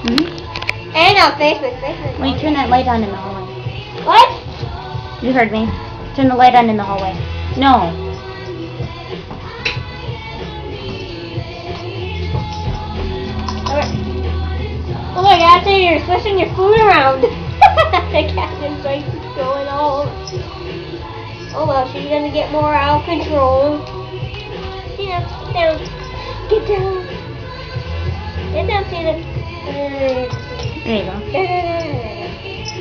Mm-hmm. And on Facebook. Wait, turn that light on in the hallway. What? You heard me. Turn the light on in the hallway. No. Oh my God, you're swishing your food around. The captain's like going all over. Oh well, she's gonna get more out of control. Get down. Get down. Get down, Tina. There you go.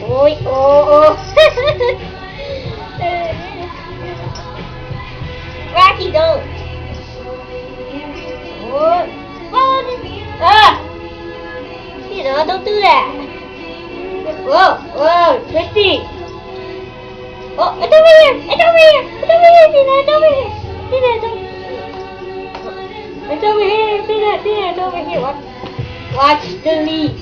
Oi, oh. Rocky, don't. Oh. Ah! Tina, don't do that. Whoa, twisty. Oh, it's over here. Tina, it's over here. Tina, it's over here. Tina, it's over here. Watch the lead.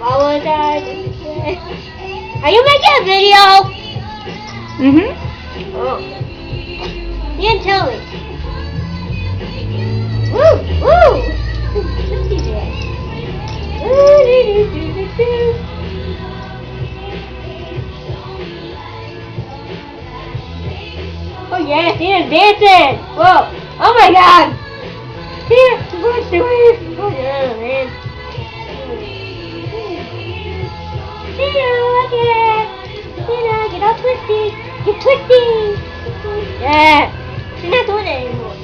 What was that? Are you making a video? Mm-hmm. Oh. You didn't tell me. Woo! Twisty there. Oh yeah, Tina's dancing! Whoa! Oh my God! Tina, what's the way? Oh yeah, man. Tina, look at it! Tina, get all twisty! Get twisty! Yeah! She's not doing it anymore.